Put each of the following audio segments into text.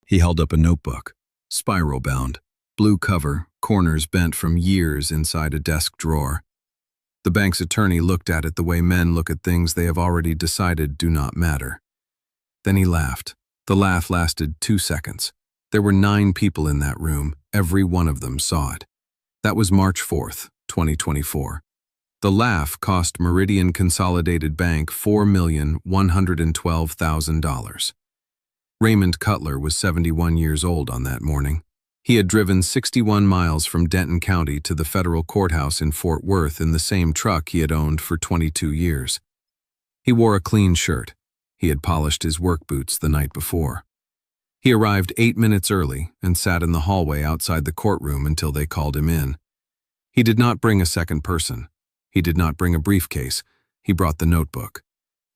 He held up a notebook, spiral-bound, blue cover, corners bent from years inside a desk drawer. The bank's attorney looked at it the way men look at things they have already decided do not matter. Then he laughed. The laugh lasted 2 seconds. There were 9 people in that room. Every one of them saw it. That was March 4th, 2024. The laugh cost Meridian Consolidated Bank $4,112,000. Raymond Cutler was 71 years old on that morning. He had driven 61 miles from Denton County to the federal courthouse in Fort Worth in the same truck he had owned for 22 years. He wore a clean shirt. He had polished his work boots the night before. He arrived 8 minutes early and sat in the hallway outside the courtroom until they called him in. He did not bring a second person. He did not bring a briefcase. He brought the notebook.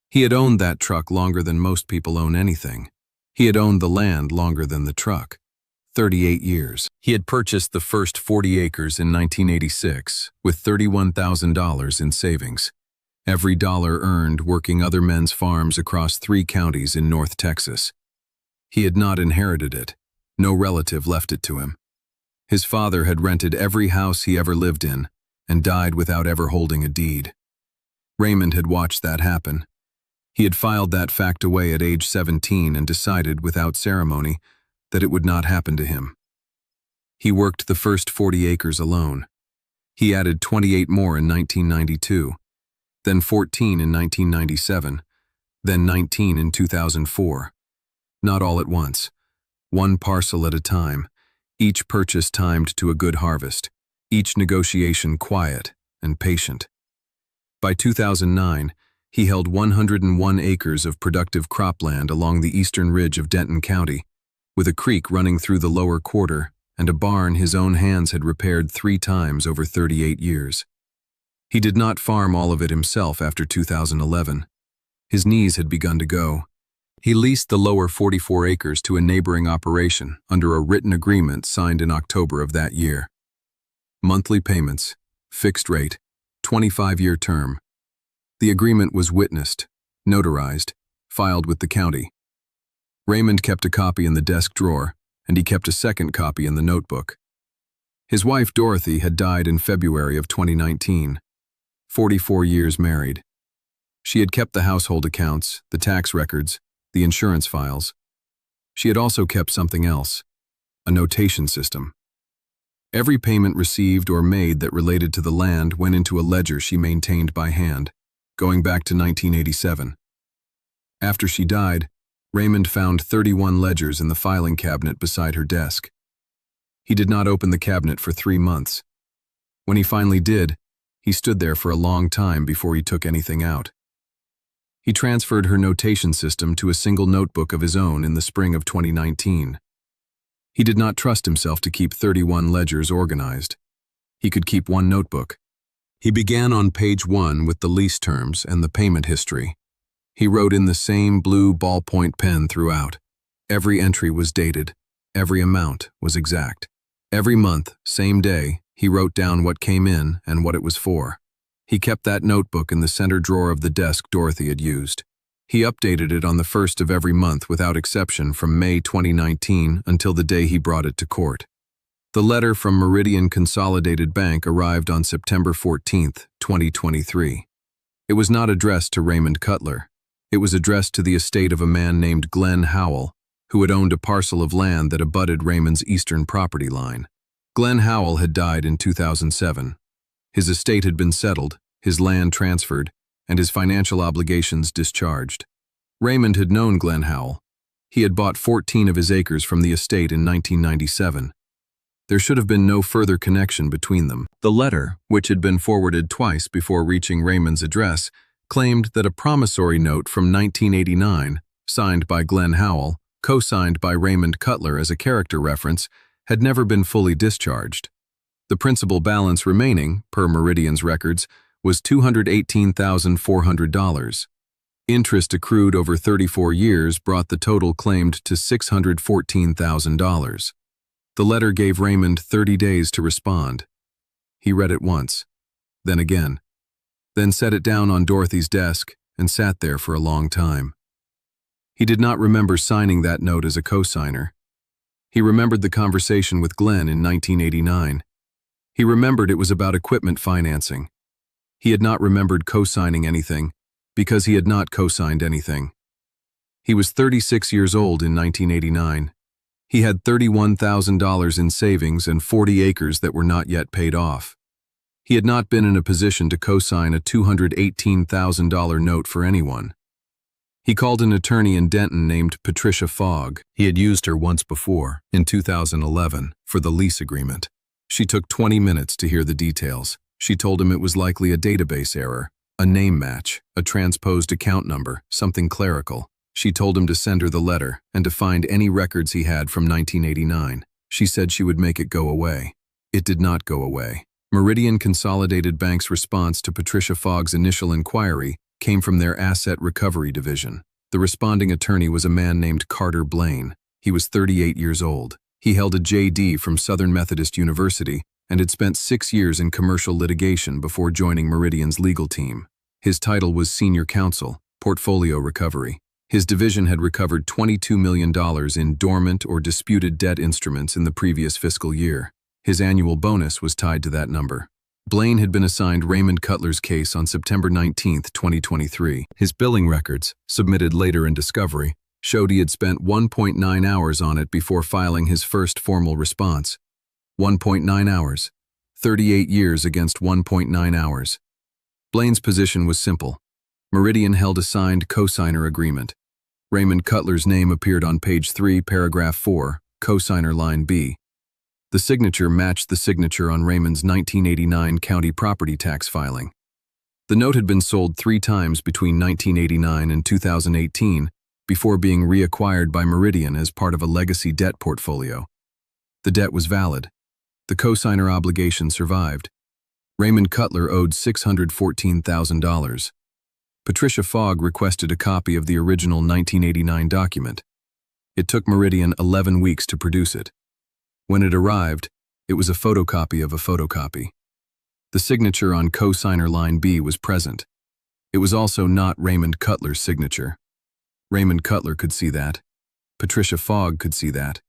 He had owned that truck longer than most people own anything. He had owned the land longer than the truck. 38 years. He had purchased the first 40 acres in 1986 with $31,000 in savings. Every dollar earned working other men's farms across 3 counties in North Texas. He had not inherited it. No relative left it to him. His father had rented every house he ever lived in and died without ever holding a deed. Raymond had watched that happen. He had filed that fact away at age 17 and decided without ceremony that it would not happen to him. He worked the first 40 acres alone. He added 28 more in 1992, then 14 in 1997, then 19 in 2004. Not all at once, one parcel at a time, each purchase timed to a good harvest, each negotiation quiet and patient. By 2009, he held 101 acres of productive cropland along the eastern ridge of Denton County, with a creek running through the lower quarter and a barn his own hands had repaired 3 times over 38 years. He did not farm all of it himself after 2011. His knees had begun to go. He leased the lower 44 acres to a neighboring operation under a written agreement signed in October of that year. Monthly payments, fixed rate, 25-year term. The agreement was witnessed, notarized, filed with the county. Raymond kept a copy in the desk drawer, and he kept a second copy in the notebook. His wife Dorothy had died in February of 2019, 44 years married. She had kept the household accounts, the tax records, the insurance files. She had also kept something else, a notation system. Every payment received or made that related to the land went into a ledger she maintained by hand, going back to 1987. After she died, Raymond found 31 ledgers in the filing cabinet beside her desk. He did not open the cabinet for 3 months. When he finally did, he stood there for a long time before he took anything out. He transferred her notation system to a single notebook of his own in the spring of 2019. He did not trust himself to keep 31 ledgers organized. He could keep one notebook. He began on page 1 with the lease terms and the payment history. He wrote in the same blue ballpoint pen throughout. Every entry was dated. Every amount was exact. Every month, same day, he wrote down what came in and what it was for. He kept that notebook in the center drawer of the desk Dorothy had used. He updated it on the 1st of every month without exception from May 2019 until the day he brought it to court. The letter from Meridian Consolidated Bank arrived on September 14, 2023. It was not addressed to Raymond Cutler. It was addressed to the estate of a man named Glenn Howell, who had owned a parcel of land that abutted Raymond's eastern property line. Glenn Howell had died in 2007. His estate had been settled, his land transferred, and his financial obligations discharged. Raymond had known Glenn Howell. He had bought 14 of his acres from the estate in 1997. There should have been no further connection between them. The letter, which had been forwarded twice before reaching Raymond's address, claimed that a promissory note from 1989, signed by Glenn Howell, co-signed by Raymond Cutler as a character reference, had never been fully discharged. The principal balance remaining, per Meridian's records, was $218,400. Interest accrued over 34 years brought the total claimed to $614,000. The letter gave Raymond 30 days to respond. He read it once, then again, then set it down on Dorothy's desk and sat there for a long time. He did not remember signing that note as a co-signer. He remembered the conversation with Glenn in 1989. He remembered it was about equipment financing. He had not remembered co-signing anything, because he had not co-signed anything. He was 36 years old in 1989. He had $31,000 in savings and 40 acres that were not yet paid off. He had not been in a position to co-sign a $218,000 note for anyone. He called an attorney in Denton named Patricia Fogg. He had used her once before, in 2011, for the lease agreement. She took 20 minutes to hear the details. She told him it was likely a database error, a name match, a transposed account number, something clerical. She told him to send her the letter and to find any records he had from 1989. She said she would make it go away. It did not go away. Meridian Consolidated Bank's response to Patricia Fogg's initial inquiry came from their Asset Recovery Division. The responding attorney was a man named Carter Blaine. He was 38 years old. He held a JD from Southern Methodist University and had spent 6 years in commercial litigation before joining Meridian's legal team. His title was Senior Counsel, Portfolio Recovery. His division had recovered $22 million in dormant or disputed debt instruments in the previous fiscal year. His annual bonus was tied to that number. Blaine had been assigned Raymond Cutler's case on September 19, 2023. His billing records, submitted later in discovery, showed he had spent 1.9 hours on it before filing his first formal response. 1.9 hours. 38 years against 1.9 hours. Blaine's position was simple. Meridian held a signed co-signer agreement. Raymond Cutler's name appeared on page 3, paragraph 4, co-signer line B. The signature matched the signature on Raymond's 1989 county property tax filing. The note had been sold 3 times between 1989 and 2018 before being reacquired by Meridian as part of a legacy debt portfolio. The debt was valid. The co-signer obligation survived. Raymond Cutler owed $614,000. Patricia Fogg requested a copy of the original 1989 document. It took Meridian 11 weeks to produce it. When it arrived, it was a photocopy of a photocopy. The signature on co-signer line B was present. It was also not Raymond Cutler's signature. Raymond Cutler could see that. Patricia Fogg could see that.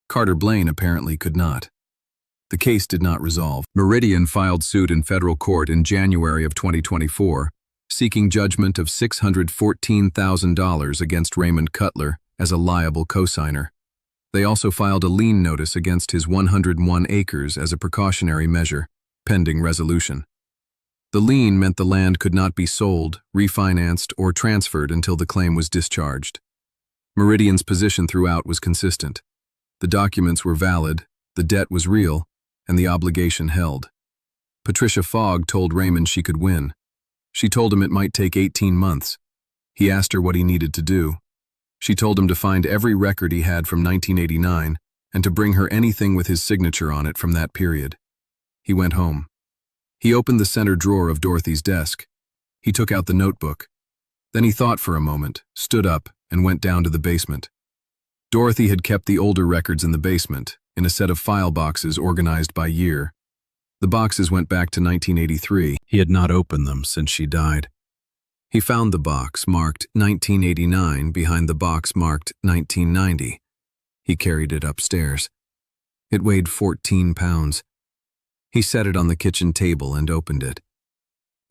Carter Blaine apparently could not. The case did not resolve. Meridian filed suit in federal court in January of 2024, seeking judgment of $614,000 against Raymond Cutler as a liable co-signer. They also filed a lien notice against his 101 acres as a precautionary measure, pending resolution. The lien meant the land could not be sold, refinanced, or transferred until the claim was discharged. Meridian's position throughout was consistent. The documents were valid, the debt was real, and the obligation held. Patricia Fogg told Raymond she could win. She told him it might take 18 months. He asked her what he needed to do. She told him to find every record he had from 1989 and to bring her anything with his signature on it from that period. He went home. He opened the center drawer of Dorothy's desk. He took out the notebook. Then he thought for a moment, stood up, and went down to the basement. Dorothy had kept the older records in the basement, in a set of file boxes organized by year. The boxes went back to 1983. He had not opened them since she died. He found the box marked 1989 behind the box marked 1990. He carried it upstairs. It weighed 14 pounds. He set it on the kitchen table and opened it.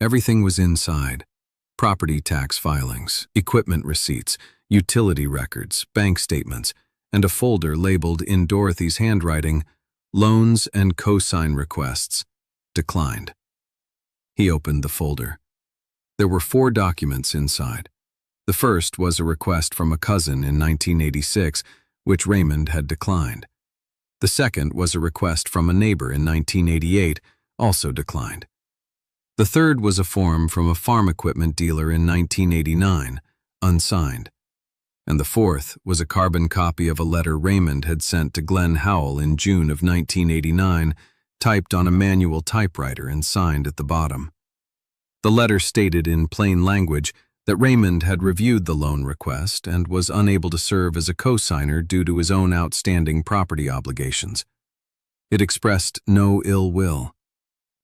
Everything was inside. Property tax filings, equipment receipts, utility records, bank statements, and a folder labeled in Dorothy's handwriting, "Loans and cosign requests, declined." He opened the folder. There were 4 documents inside. The first was a request from a cousin in 1986, which Raymond had declined. The second was a request from a neighbor in 1988, also declined. The third was a form from a farm equipment dealer in 1989, unsigned. And the fourth was a carbon copy of a letter Raymond had sent to Glenn Howell in June of 1989, typed on a manual typewriter and signed at the bottom. The letter stated in plain language that Raymond had reviewed the loan request and was unable to serve as a co-signer due to his own outstanding property obligations. It expressed no ill will.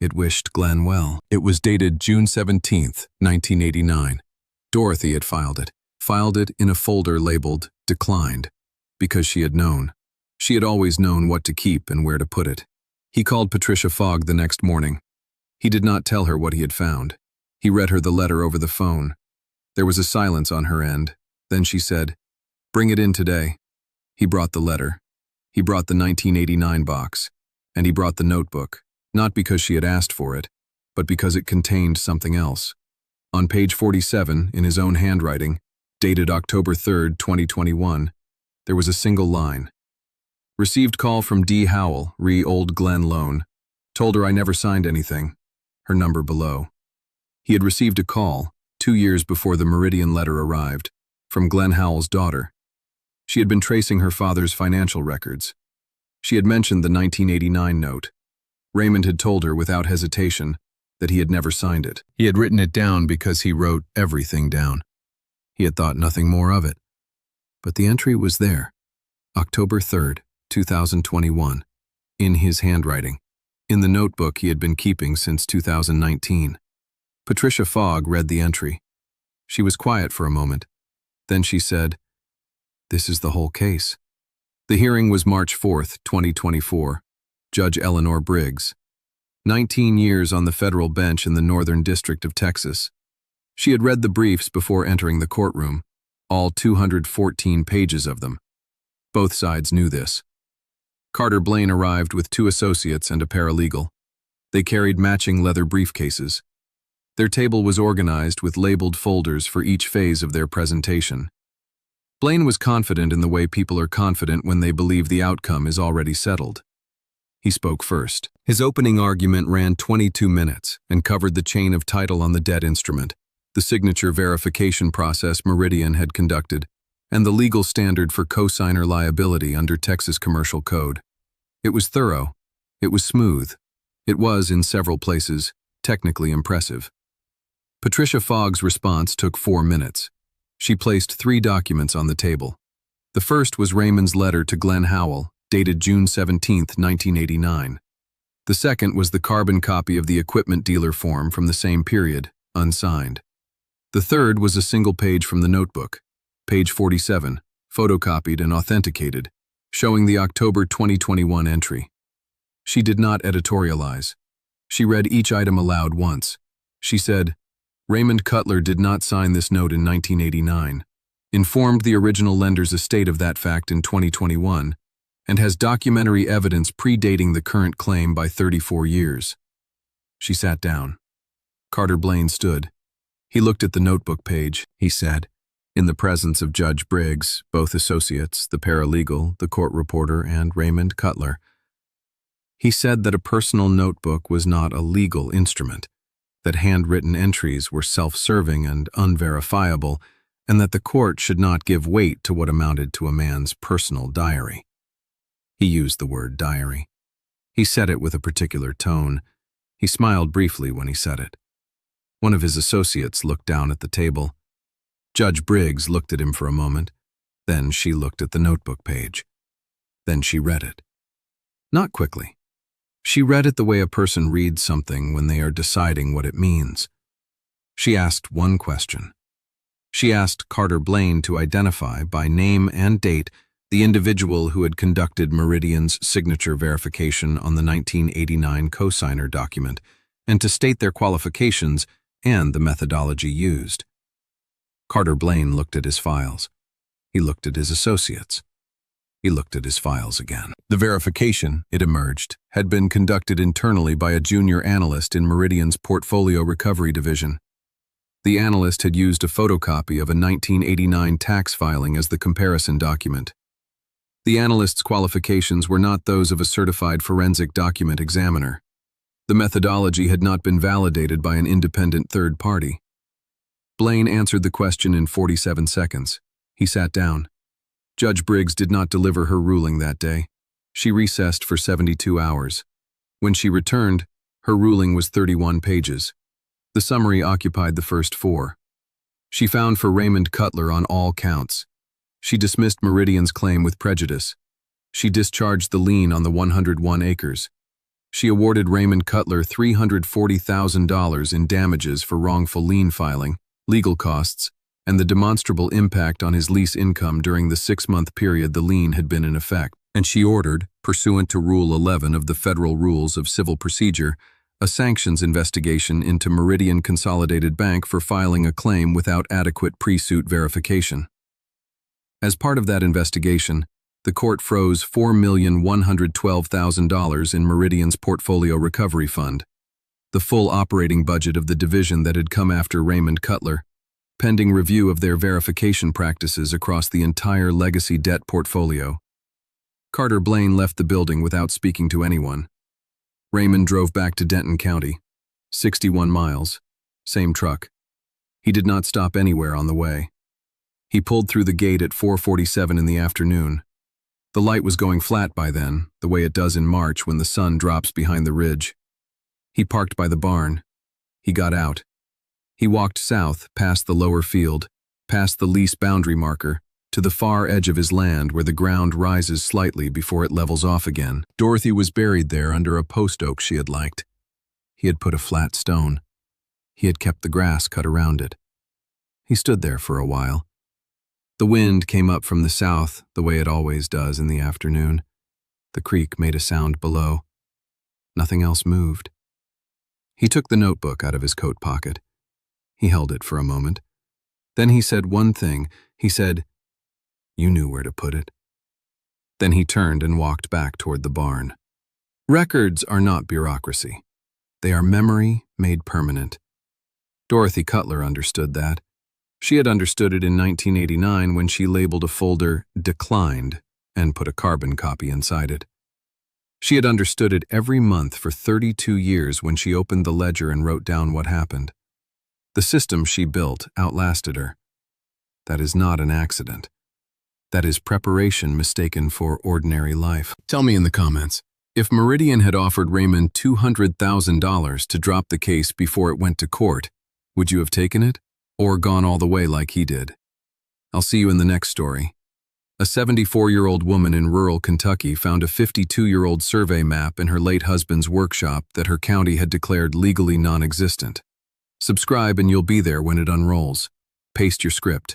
It wished Glenn well. It was dated June 17, 1989. Dorothy had filed it in a folder labeled "Declined," because she had known. She had always known what to keep and where to put it. He called Patricia Fogg the next morning. He did not tell her what he had found. He read her the letter over the phone. There was a silence on her end. Then she said, "Bring it in today." He brought the letter. He brought the 1989 box. And he brought the notebook, not because she had asked for it, but because it contained something else. On page 47, in his own handwriting, dated October 3, 2021, there was a single line. Received call from D. Howell, re Old Glen Loan. Told her I never signed anything. Her number below. He had received a call, 2 years before the Meridian letter arrived, from Glenn Howell's daughter. She had been tracing her father's financial records. She had mentioned the 1989 note. Raymond had told her without hesitation that he had never signed it. He had written it down because he wrote everything down. He had thought nothing more of it. But the entry was there, October 3rd, 2021, in his handwriting, in the notebook he had been keeping since 2019. Patricia Fogg read the entry. She was quiet for a moment. Then she said, "This is the whole case." The hearing was March 4th, 2024. Judge Eleanor Briggs. 19 years on the federal bench in the Northern District of Texas. She had read the briefs before entering the courtroom, all 214 pages of them. Both sides knew this. Carter Blaine arrived with 2 associates and a paralegal. They carried matching leather briefcases. Their table was organized with labeled folders for each phase of their presentation. Blaine was confident in the way people are confident when they believe the outcome is already settled. He spoke first. His opening argument ran 22 minutes and covered the chain of title on the debt instrument, the signature verification process Meridian had conducted, and the legal standard for cosigner liability under Texas Commercial Code. It was thorough. It was smooth. It was, in several places, technically impressive. Patricia Fogg's response took 4 minutes. She placed 3 documents on the table. The first was Raymond's letter to Glenn Howell, dated June 17, 1989. The second was the carbon copy of the equipment dealer form from the same period, unsigned. The third was a single page from the notebook, page 47, photocopied and authenticated, showing the October 2021 entry. She did not editorialize. She read each item aloud once. She said, "Raymond Cutler did not sign this note in 1989, informed the original lender's estate of that fact in 2021, and has documentary evidence predating the current claim by 34 years. She sat down. Carter Blaine stood. He looked at the notebook page, he said, in the presence of Judge Briggs, both associates, the paralegal, the court reporter, and Raymond Cutler. He said that a personal notebook was not a legal instrument, that handwritten entries were self-serving and unverifiable, and that the court should not give weight to what amounted to a man's personal diary. He used the word diary. He said it with a particular tone. He smiled briefly when he said it. One of his associates looked down at the table. Judge Briggs looked at him for a moment. Then she looked at the notebook page. Then she read it. Not quickly. She read it the way a person reads something when they are deciding what it means. She asked one question. She asked Carter Blaine to identify, by name and date, the individual who had conducted Meridian's signature verification on the 1989 cosigner document, and to state their qualifications and the methodology used. Carter Blaine looked at his files. He looked at his associates. He looked at his files again. The verification, it emerged, had been conducted internally by a junior analyst in Meridian's portfolio recovery division. The analyst had used a photocopy of a 1989 tax filing as the comparison document. The analyst's qualifications were not those of a certified forensic document examiner. The methodology had not been validated by an independent third party. Blaine answered the question in 47 seconds. He sat down. Judge Briggs did not deliver her ruling that day. She recessed for 72 hours. When she returned, her ruling was 31 pages. The summary occupied the first 4. She found for Raymond Cutler on all counts. She dismissed Meridian's claim with prejudice. She discharged the lien on the 101 acres. She awarded Raymond Cutler $340,000 in damages for wrongful lien filing, legal costs, and the demonstrable impact on his lease income during the 6-month period the lien had been in effect. and she ordered, pursuant to Rule 11 of the Federal Rules of Civil Procedure, a sanctions investigation into Meridian Consolidated Bank for filing a claim without adequate pre-suit verification. As part of that investigation, the court froze $4,112,000 in Meridian's Portfolio Recovery Fund, the full operating budget of the division that had come after Raymond Cutler, pending review of their verification practices across the entire legacy debt portfolio. Carter Blaine left the building without speaking to anyone. Raymond drove back to Denton County, 61 miles, same truck. He did not stop anywhere on the way. He pulled through the gate at 4:47 in the afternoon. The light was going flat by then, the way it does in March when the sun drops behind the ridge. He parked by the barn. He got out. He walked south, past the lower field, past the lease boundary marker, to the far edge of his land where the ground rises slightly before it levels off again. Dorothy was buried there under a post oak she had liked. He had put a flat stone. He had kept the grass cut around it. He stood there for a while. The wind came up from the south, the way it always does in the afternoon. The creek made a sound below. Nothing else moved. He took the notebook out of his coat pocket. He held it for a moment. Then he said one thing. He said, "You knew where to put it." Then he turned and walked back toward the barn. Records are not bureaucracy. They are memory made permanent. Dorothy Cutler understood that. She had understood it in 1989 when she labeled a folder "declined" and put a carbon copy inside it. She had understood it every month for 32 years when she opened the ledger and wrote down what happened. The system she built outlasted her. That is not an accident. That is preparation mistaken for ordinary life. Tell me in the comments, if Meridian had offered Raymond $200,000 to drop the case before it went to court, would you have taken it? Or gone all the way like he did? I'll see you in the next story. A 74-year-old woman in rural Kentucky found a 52-year-old survey map in her late husband's workshop that her county had declared legally non-existent. Subscribe and you'll be there when it unrolls. Paste your script.